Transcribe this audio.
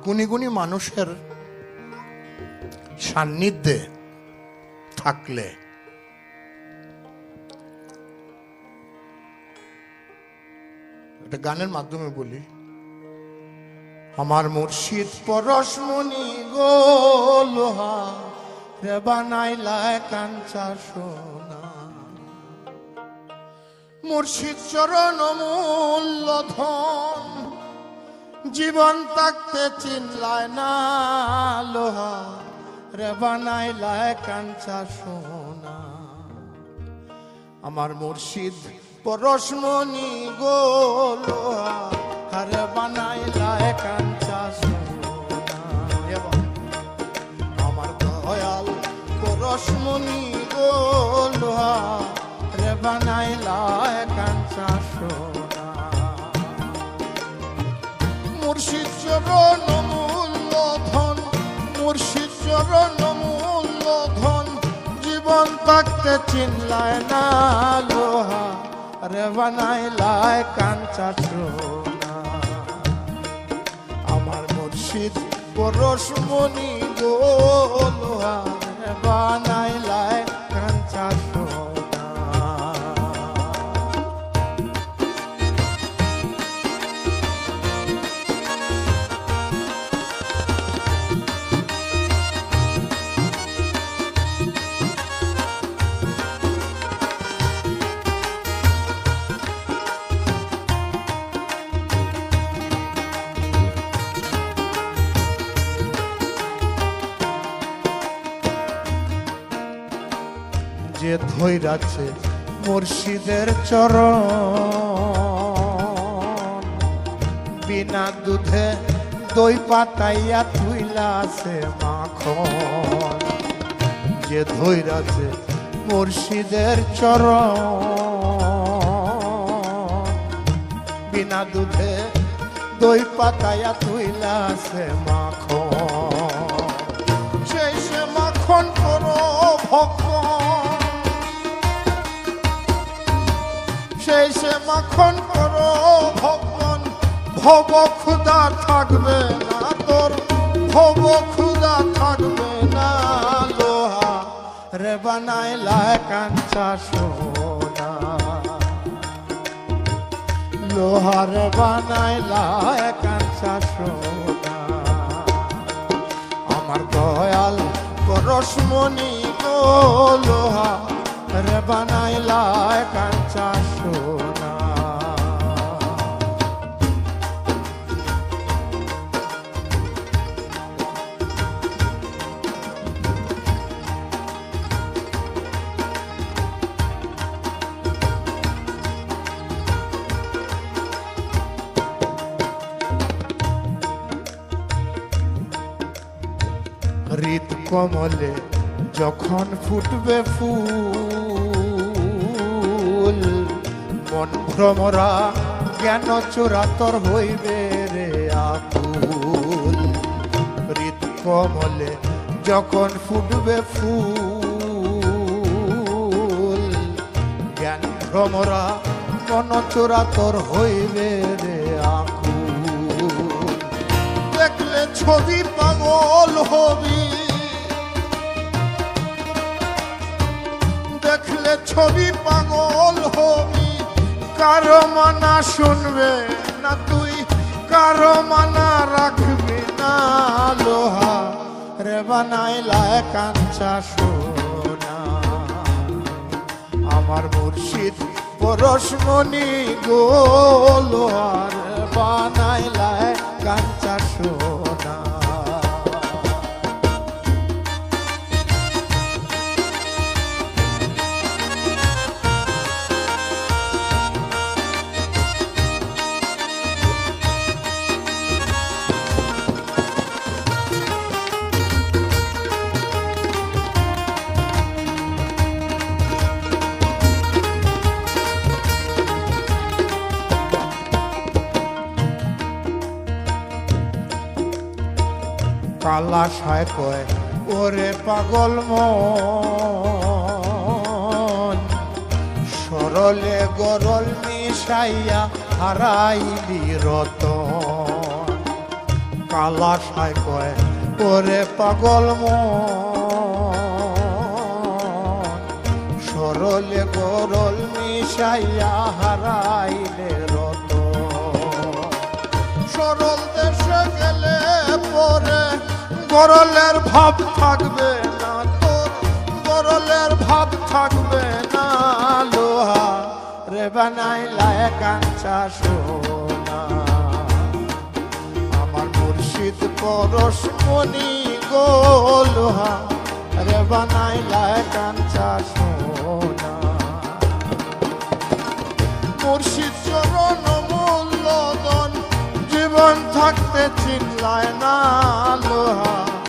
গুণী গুণী মানুষের সান্নিধ্যে থাকলে এটা গানের মাধ্যমে বলি, আমার মুর্শিদ পরশমণি গো লোহা রে বানাইলা কাঞ্চা সোনা, মুর্শিদ চরণ মূল্য ধন, জীবন থাকতে চিনলায় না লোহা রে বানাইলা কাঞ্চা সোনা। আমার মুর্শিদ পরশমণি গো লোহা রে বানাইলা কাঞ্চা সোনা। আমার দয়াল পরশমণি গো লোহা রে বানাইলা কাঞ্চা সোনা। মুর্শিদ চরণ মূল্য ধন, মুর্শিদ চরণ মূল্য ধন, জীবন থাকতে চিনলায় না লোহা রে বানাইলা কাঞ্চা সোনা। আমার মুর্শিদ পরশমণি গো লোহা রে বানাইলা কাঞ্চা সোনা। যে ধৈরাছে মুর্শিদের চরণ, বিনা দুধে দই পাতাইয়া থুইলাছে মাখন। যে ধৈরাছে মুর্শিদের চরণ, বিনা দুধে দই পাতাইয়া থুইলাছে মাখন। সেই সে মাখন করো ভক্ষণ, সেই সে মাখন করো ভগবান, ভব ক্ষুধা থাকবে না তোর, ভব ক্ষুধা থাকবে না লোহা রে বানাইলা কাঞ্চা সোনা। লোহা রে বানাইলা কাঞ্চা সোনা। আমার দয়াল পরশমণি গো লোহা রে বানাইলা কাঞ্চা সোনা। হৃদ কমলে যখন ফুটবে ফুল, মন ভ্রমরা জ্ঞান চোরাতর হইবে রে আকুল। হৃদ কমলে যখন ফুটবে ফুল, জ্ঞান ভ্রমরা মন চোরাতর হইবে রে আকুল। দেখলে ছবি পাগল হবি, দেখলে ছবি পাগল হবি, কারো মানা শুনবে না তুই, কারো মানা রাখবি না লোহা রে বানাইলা কাঞ্চা সোনা। আমার মুর্শিদ পরশমণি গো লোহা রে বানাইলা কাঞ্চা সোনা। কালা সায় কয় ওরে পাগল মন, সরলে গরল মিশাইয়া হারাইলি রতন। কালা সায় কয় ওরে পাগল মন সরলে গরল মিশাইয়া হারাইলে রত সরল দেশে গেলে পরে গরলের ভাব থাকবে না তোর গরলের ভাব থাকবে না লোহা রে বানাইলা কাঞ্চা সোনা আমার মুর্শিদ পরশমণি গো লোহা রে বানাইলা কাঞ্চা সোনা মুর্শিদ চরণ মূল্যদন জীবন থাকতে চিনলায় না লোহা